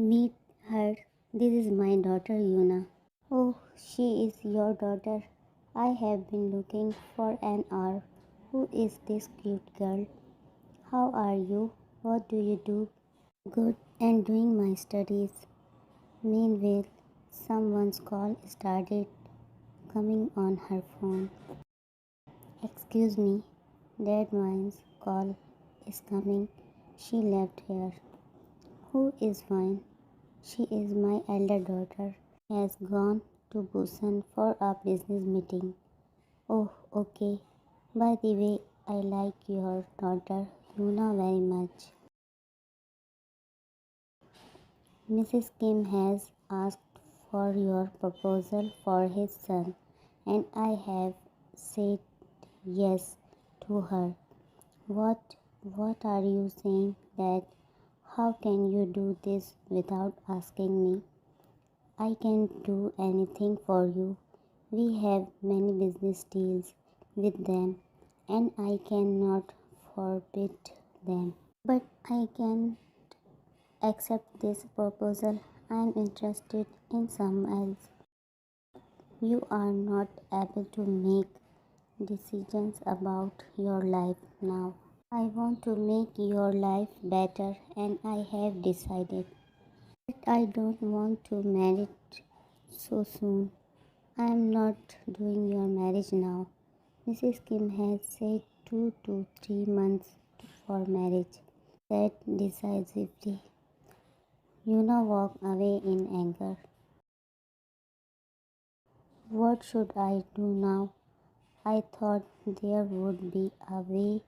Meet her. This is my daughter Yuna. Oh, she is your daughter. I have been looking for an hour. Who is this cute girl? How are you? What do you do? Good, and doing my studies. Meanwhile, someone's call started coming on her phone. Excuse me, Deadwine's call is coming. She left here. Who is Wine? She is my elder daughter. Has gone to Busan for a business meeting. Oh, okay. By the way, I like your daughter Yuna very much. Mrs. Kim has asked for your proposal for his son, and I have said yes to her. What are you saying that? How can you do this without asking me? I can do anything for you. We have many business deals with them, and I cannot forbid them. But I can accept this proposal. I am interested in someone else. You are not able to make decisions about your life now. I want to make your life better, and I have decided. But I don't want to marry so soon. I am not doing your marriage now. Mrs. Kim has said 2 to 3 months for marriage. Said decisively. Yuna walked away in anger. What should I do now? I thought there would be a way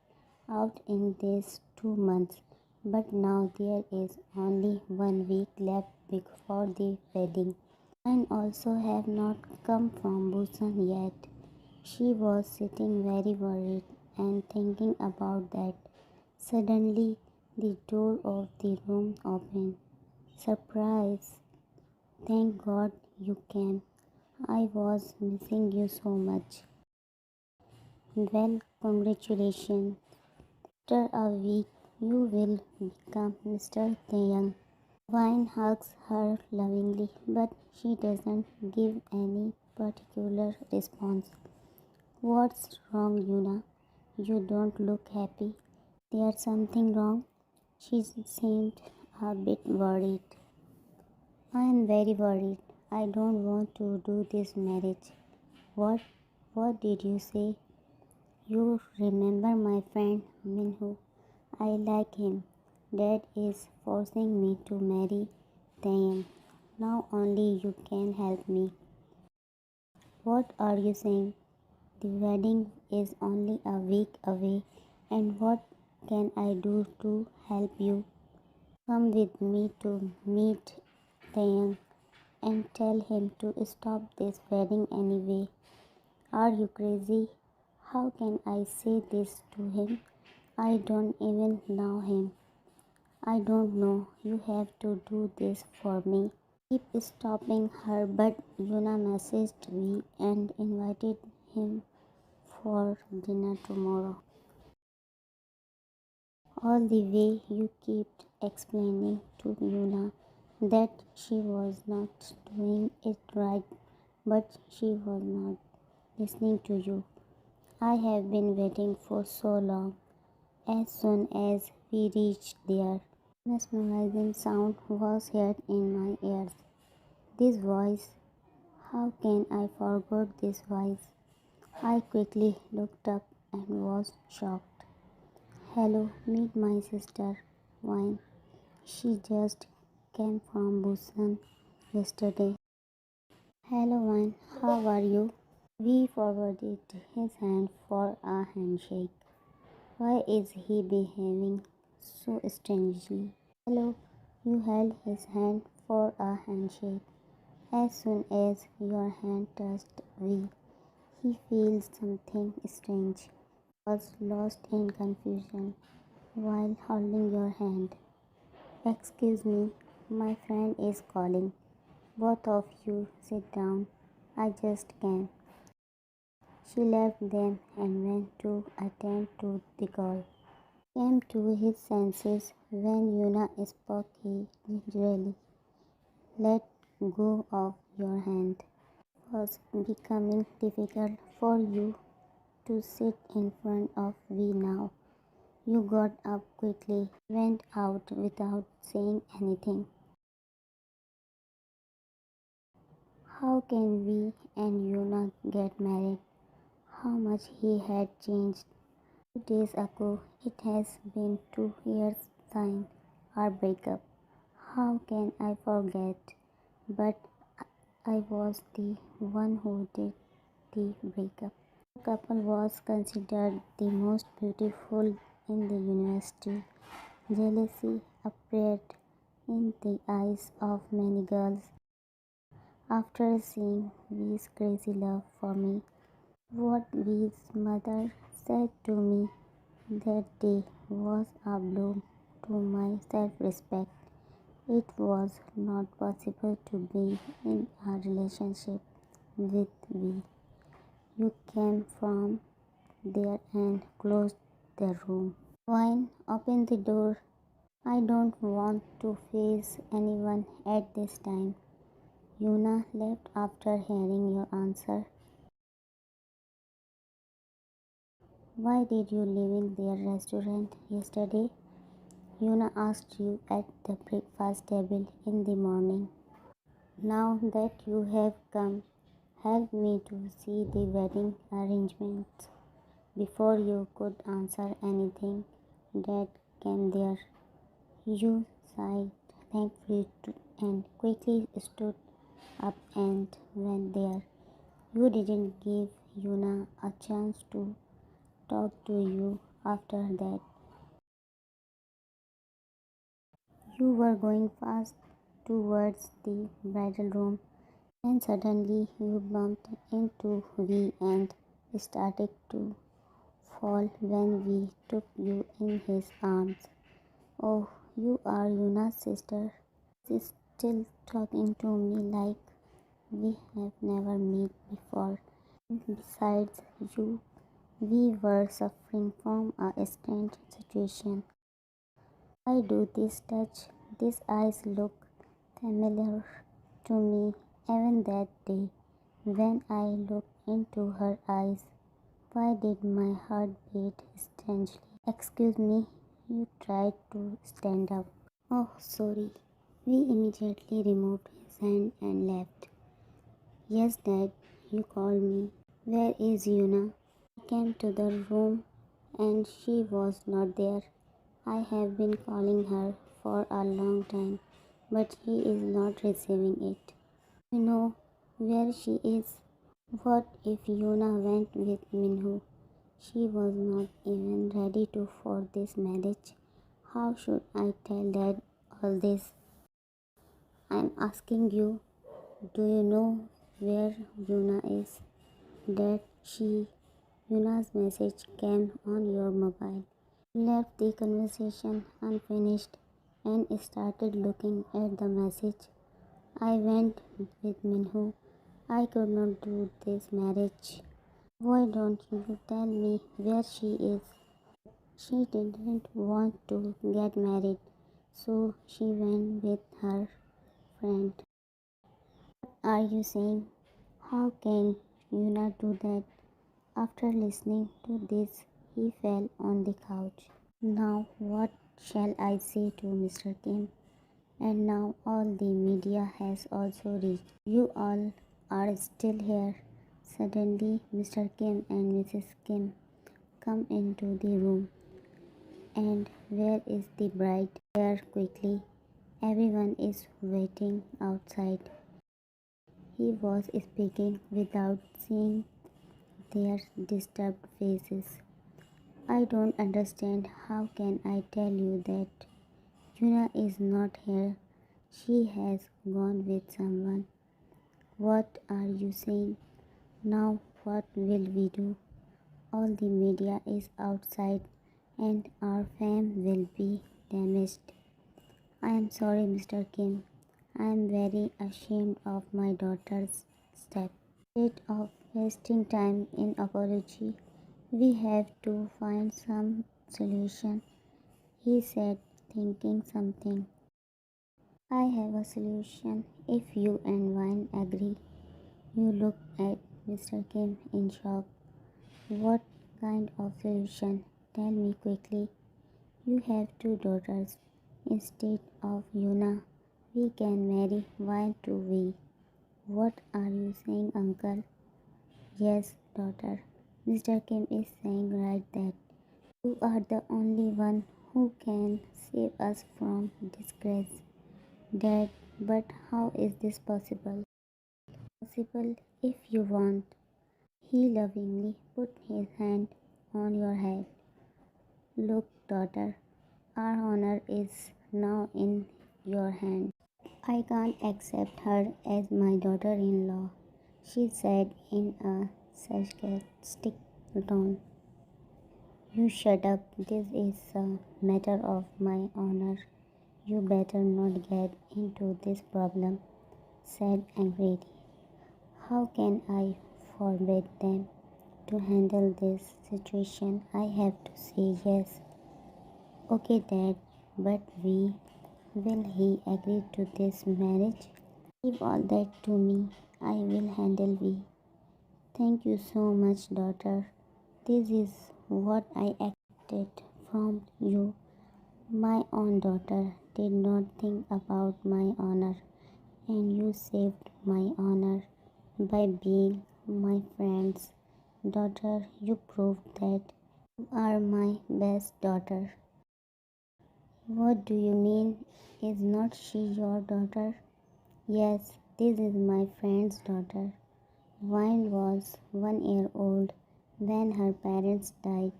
out in these 2 months, but now there is only 1 week left before the wedding. And also have not come from Busan yet. She was sitting very worried and thinking about that. Suddenly, the door of the room opened. Surprise! Thank God you came. I was missing you so much. Well, congratulations. After a week, you will become Mr. Taehyung. Vine hugs her lovingly, but she doesn't give any particular response. What's wrong, Yuna? You don't look happy. There's something wrong? She seemed a bit worried. I am very worried. I don't want to do this marriage. What? What did you say? You remember my friend Minhu? I like him. Dad is forcing me to marry Taehyung. Now only you can help me. What are you saying? The wedding is only a week away, and what can I do to help you? Come with me to meet Taehyung and tell him to stop this wedding anyway. Are you crazy? How can I say this to him? I don't even know him. I don't know. You have to do this for me. Keep stopping her, but Yuna messaged me and invited him for dinner tomorrow. All the way you kept explaining to Yuna that she was not doing it right, but she was not listening to you. I have been waiting for so long. As soon as we reached there, mesmerizing sound was heard in my ears. This voice, how can I forget this voice? I quickly looked up and was shocked. Hello, meet my sister, Wine. She just came from Busan yesterday. Hello, Wine, how are you? We forwarded his hand for a handshake. Why is he behaving so strangely? Hello, you held his hand for a handshake. As soon as your hand touched he feels something strange. Was lost in confusion while holding your hand. Excuse me, my friend is calling. Both of you sit down. I just came. She left them and went to attend to the call. Came to his senses when Yuna spoke gingerly. let go of your hand. It was becoming difficult for you to sit in front of me now. You got up quickly, went out without saying anything. How can we and you not get married? How much he had changed. 2 days ago, it has been 2 years since our breakup. How can I forget? But I was the one who did the breakup. The couple was considered the most beautiful in the university. Jealousy appeared in the eyes of many girls after seeing V's crazy love for me. What V's mother said to me that day was a blow to my self-respect. It was not possible to be in a relationship with V. You came from there and closed the room. Wine, open the door. I don't want to face anyone at this time. Yuna left after hearing your answer. Why did you leave in their restaurant yesterday? Yuna asked you at the breakfast table in the morning. Now that you have come, help me to see the wedding arrangements. Before you could answer anything, Dad came there. You sighed thankfully and quickly stood up and went there. You didn't give Yuna a chance to talk to you after that. You were going fast towards the bridal room, and suddenly you bumped into V and started to fall when we took you in his arms. Oh, you are Yuna's sister. She's still talking to me like we have never met before. Besides you, we were suffering from a strange situation. Why do this touch, these eyes look familiar to me even that day when I looked into her eyes? Why did my heart beat strangely? Excuse me, you tried to stand up. Oh, sorry. We immediately removed his hand and left. Yes, Dad, you called me. Where is Yuna? I came to the room and she was not there. I have been calling her for a long time, but she is not receiving it. You know where she is? What if Yuna went with Minhu? She was not even ready for this marriage. How should I tell Dad all this? I'm asking you, do you know where Yuna is? Dad, Yuna's message came on your mobile. You left the conversation unfinished and started looking at the message. I went with Minhu. I could not do this marriage. Why don't you tell me where she is? She didn't want to get married, so she went with her friend. What are you saying? How can Yuna do that? After listening to this, he fell on the couch. Now, what shall I say to Mr. Kim? And now all the media has also reached. You all are still here. Suddenly, Mr. Kim and Mrs. Kim come into the room. And where is the bride? Here quickly. Everyone is waiting outside. He was speaking without seeing their disturbed faces. I don't understand. How can I tell you that Yuna is not here? She has gone with someone. What are you saying? Now what will we do? All the media is outside and our fame will be damaged. I am sorry, Mr. Kim. I am very ashamed of my daughter's step. Instead of wasting time in apology, we have to find some solution, he said, thinking something. I have a solution. If you and Wine agree, you look at Mr. Kim in shock. What kind of solution? Tell me quickly. You have two daughters. Instead of Yuna, we can marry. Why do we? What are you saying, uncle? Yes, daughter. Mr. Kim is saying right that you are the only one who can save us from disgrace. Dad, but how is this possible? Possible if you want. He lovingly put his hand on your head. Look, daughter, our honor is now in your hand. I can't accept her as my daughter in law, she said in a sarcastic tone. You shut up. This is a matter of my honor. You better not get into this problem, said angrily. How can I forbid them to handle this situation? I have to say yes. Okay, Dad, but will he agree to this marriage? Leave all that to me. I will handle we. Thank you so much, daughter. This is what I expected from you. My own daughter did not think about my honor, and you saved my honor by being my friend's daughter. You proved that you are my best daughter. What do you mean? Is not she your daughter? Yes, this is my friend's daughter. Vine was 1 year old when her parents died.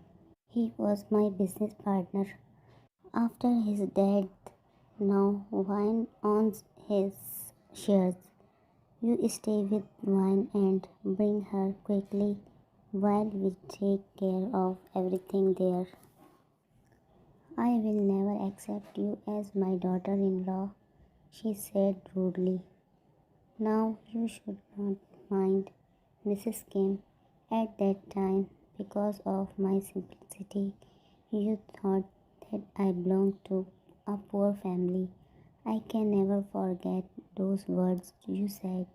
He was my business partner. After his death, now Vine owns his shares. You stay with Vine and bring her quickly while we take care of everything there. I will never accept you as my daughter in law, she said rudely. Now you should not mind Mrs. Kim. At that time, because of my simplicity, you thought that I belonged to a poor family. I can never forget those words you said.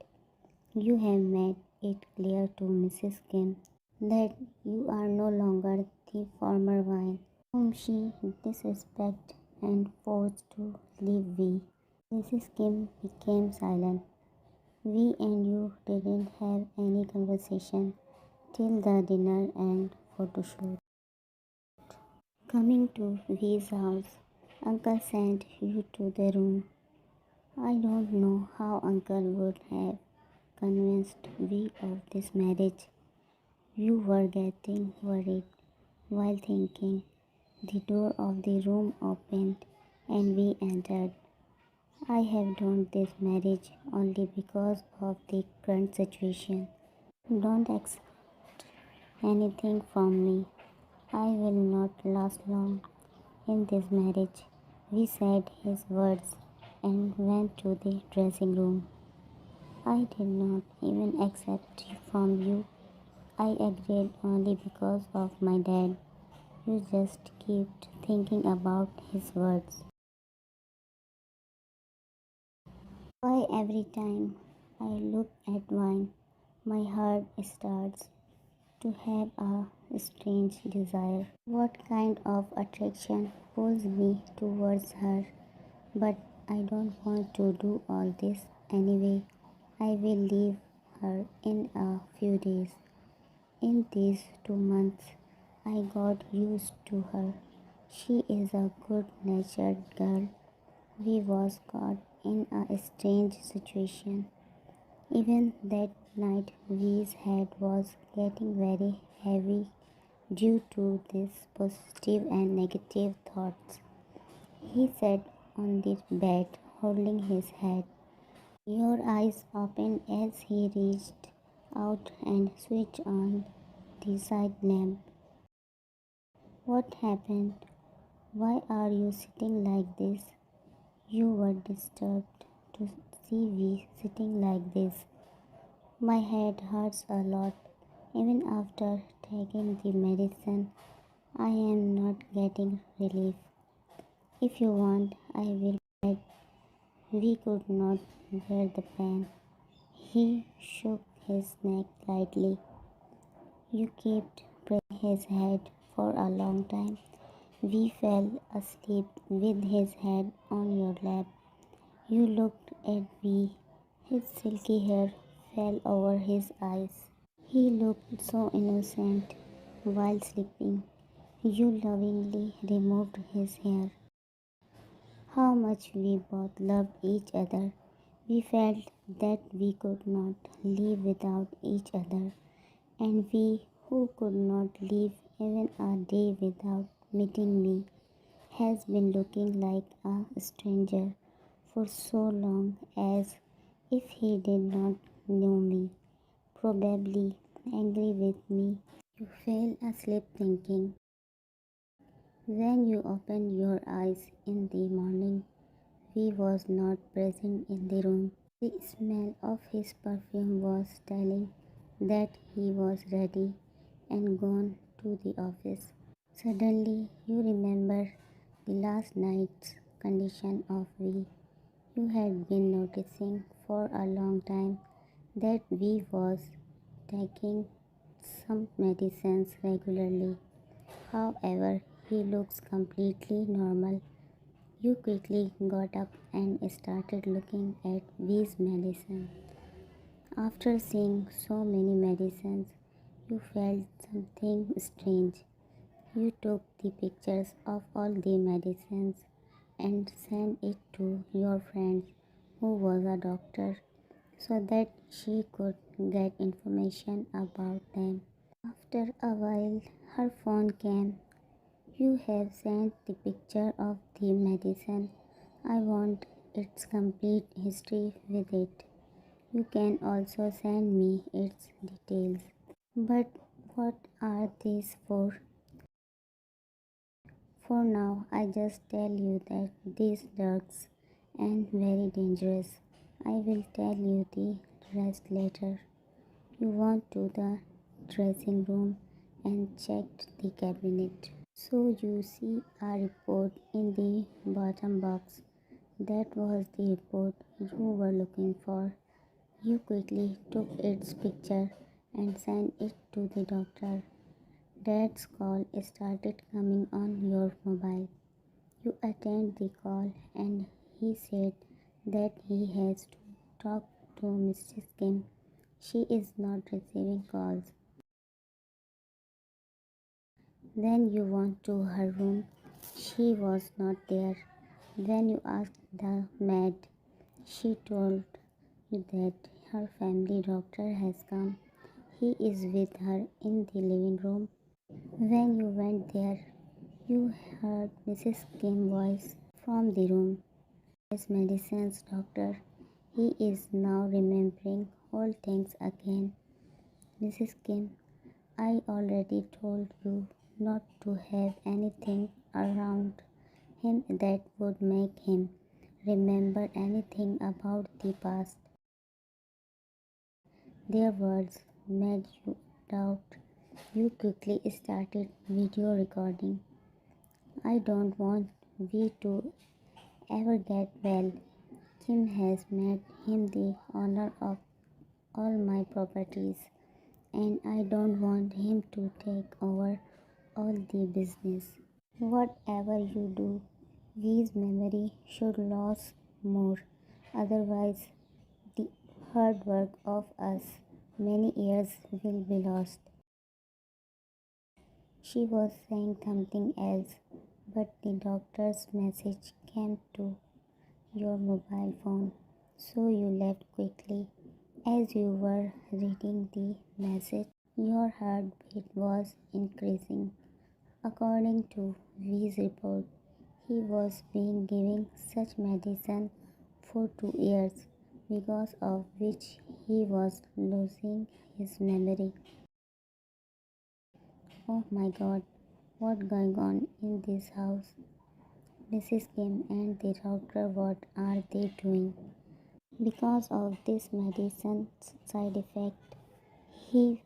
You have made it clear to Mrs. Kim that you are no longer the former Vine whom she disrespected and forced to leave we. Mrs. Kim became silent. We and you didn't have any conversation till the dinner and photo shoot. Coming to V's house, Uncle sent you to the room. I don't know how Uncle would have convinced V of this marriage. You were getting worried while thinking. The door of the room opened and we entered. I have done this marriage only because of the current situation. Don't expect anything from me. I will not last long in this marriage. We said his words and went to the dressing room. I did not even accept from you. I agreed only because of my dad. You just kept thinking about his words. Why every time I look at wine, my heart starts to have a strange desire. What kind of attraction pulls me towards her? But I don't want to do all this anyway. I will leave her in a few days. In these 2 months, I got used to her. She is a good-natured girl. We was caught in a strange situation. Even that night, V's head was getting very heavy due to these positive and negative thoughts. He sat on the bed, holding his head. Your eyes opened as he reached out and switched on the side lamp. What happened? Why are you sitting like this? You were disturbed to see me sitting like this. My head hurts a lot. Even after taking the medicine, I am not getting relief. If you want, I will bed. We could not bear the pain. He shook his neck lightly. You kept pressing his head for a long time. We fell asleep with his head on your lap. You looked at me. His silky hair fell over his eyes. He looked so innocent while sleeping. You lovingly removed his hair. How much we both loved each other. We felt that we could not live without each other, and we who could not live even a day without meeting me has been looking like a stranger for so long as if he did not know me, probably angry with me. You fell asleep thinking. When you opened your eyes in the morning, he was not present in the room. The smell of his perfume was telling that he was ready and gone to the office. Suddenly, you remember the last night's condition of we. You had been noticing for a long time that we was taking some medicines regularly. However, he looks completely normal. You quickly got up and started looking at these medicines. After seeing so many medicines, you felt something strange. You took the pictures of all the medicines and sent it to your friend who was a doctor so that she could get information about them. After a while, her phone came. You have sent the picture of the medicine. I want its complete history with it. You can also send me its details. But what are these for? For now, I just tell you that these drugs and very dangerous. I will tell you the rest later. You went to the dressing room and checked the cabinet. So you see a report in the bottom box. That was the report you were looking for. You quickly took its picture and sent it to the doctor. Dad's call started coming on your mobile. You attend the call and he said that he has to talk to Mrs. Kim. She is not receiving calls. Then you went to her room. She was not there. When you asked the maid, she told you that her family doctor has come. He is with her in the living room. When you went there, you heard Mrs. Kim's voice from the room. His medicines, doctor. He is now remembering all things again. Mrs. Kim, I already told you not to have anything around him that would make him remember anything about the past. Their words made you doubt. You quickly started video recording. I don't want we to ever get well. Kim has made him the owner of all my properties, and I don't want him to take over all the business. Whatever you do, V's memory should last more. Otherwise, the hard work of us many years will be lost. She was saying something else, but the doctor's message came to your mobile phone, so you left quickly. As you were reading the message, your heartbeat was increasing. According to V's report, he was being given such medicine for 2 years, because of which he was losing his memory. Oh my god, what's going on in this house? Mrs. Kim and the doctor, what are they doing? Because of this medicine's side effect, he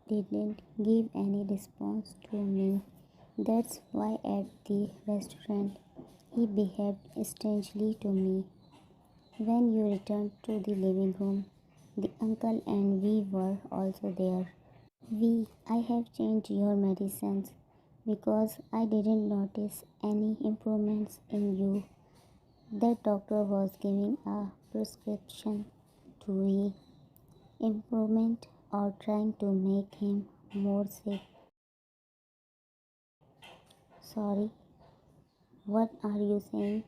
didn't give any response to me. That's why at the restaurant he behaved strangely to me. When you returned to the living room, the uncle and we were also there. I have changed your medicines because I didn't notice any improvements in you. That doctor was giving a prescription to we improvement or trying to make him more sick. Sorry, what are you saying?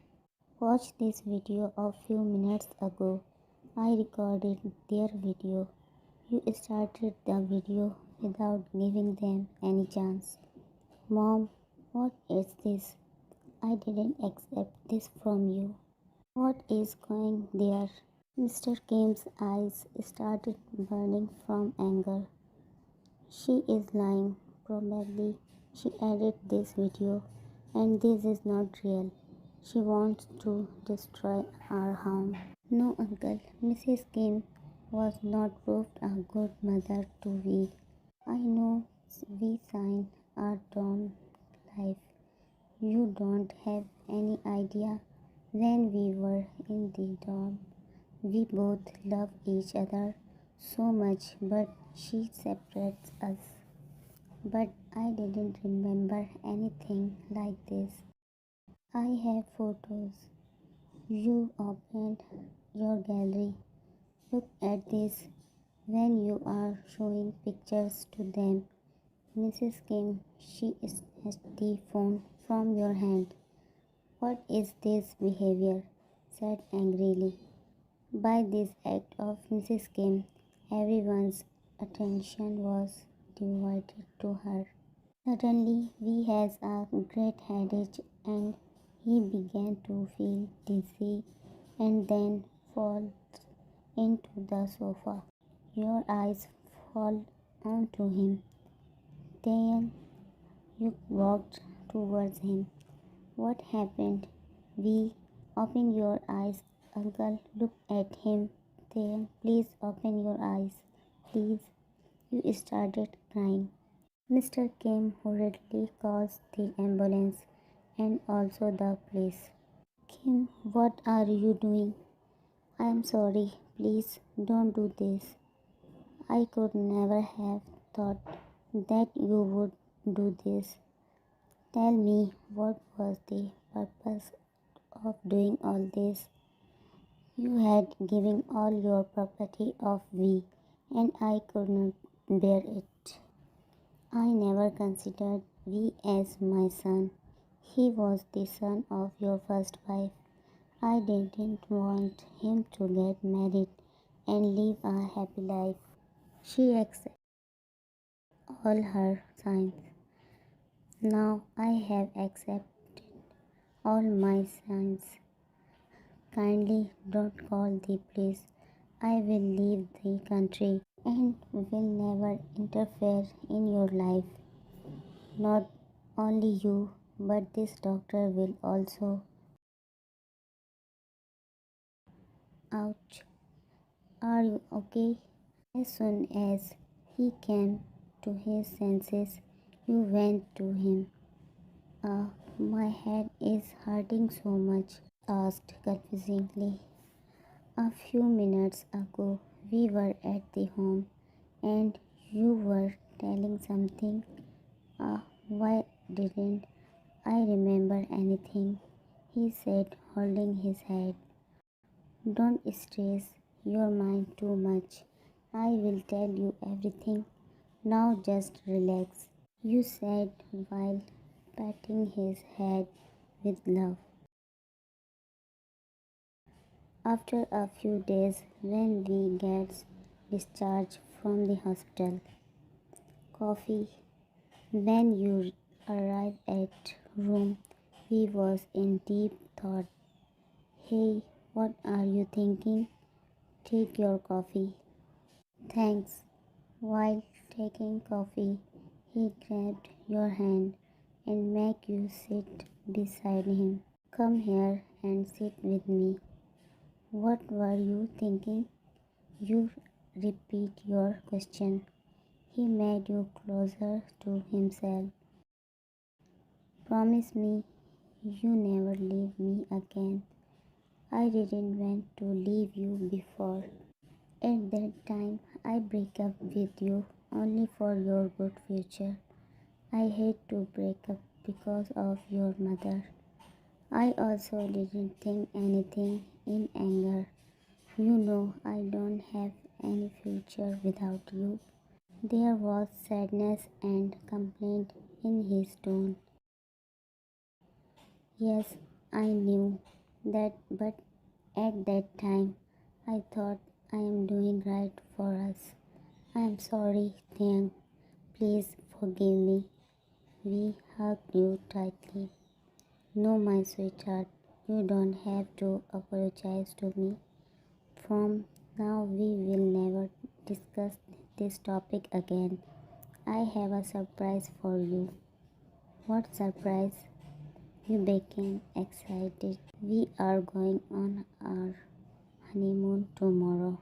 Watch this video of few minutes ago. I recorded their video. You started the video without giving them any chance. Mom, what is this? I didn't accept this from you. What is going there? Mr. Kim's eyes started burning from anger. She is lying. Probably she edited this video and this is not real. She wants to destroy our home. No, uncle. Mrs. Kim was not proved a good mother to we. I know we signed our dorm life. You don't have any idea. When we were in the dorm, we both loved each other so much, but she separates us. But I didn't remember anything like this. I have photos. You opened your gallery. Look at this. When you are showing pictures to them, Mrs. Kim, she snatched the phone from your hand. What is this behavior? Said angrily. By this act of Mrs. Kim, everyone's attention was divided to her. Suddenly, he has a great headache and he began to feel dizzy and then falls into the sofa. Your eyes fall onto him. Then you walked towards him. What happened? We open your eyes, uncle. Look at him. Then please open your eyes. Please. You started crying. Mr. Kim hurriedly calls the ambulance and also the police. Kim, what are you doing? I am sorry. Please don't do this. I could never have thought that you would do this. Tell me, what was the purpose of doing all this? You had given all your property of me, and I could not bear it. I never considered V as my son. He was the son of your first wife. I didn't want him to get married and live a happy life. She accepted all her sins. Now I have accepted all my sins. Kindly don't call the police. I will leave the country and will never interfere in your life. Not only you, but this doctor will also. Ouch. Are you okay? As soon as he came to his senses, you went to him. My head is hurting so much, asked confusingly. A few minutes ago, we were at the home and you were telling something. Why didn't I remember anything? He said, holding his head. Don't stress your mind too much. I will tell you everything. Now just relax, you said while patting his head with love. After a few days, when we gets discharged from the hospital, coffee. When you arrived at room, he was in deep thought. Hey, what are you thinking? Take your coffee. Thanks. While taking coffee, he grabbed your hand and made you sit beside him. Come here and sit with me. What were you thinking? You repeat your question. He made you closer to himself. Promise me you never leave me again. I didn't want to leave you before. At that time, I break up with you only for your good future. I hate to break up because of your mother. I also didn't think anything in anger. You know I don't have any future without you. There was sadness and complaint in his tone. Yes, I knew that, but at that time I thought I am doing right for us. I am sorry, Taehyung. Please forgive me. We hugged you tightly. No, my sweetheart, you don't have to apologize to me. From now, we will never discuss this topic again. I have a surprise for you. What surprise? You became excited. We are going on our honeymoon tomorrow.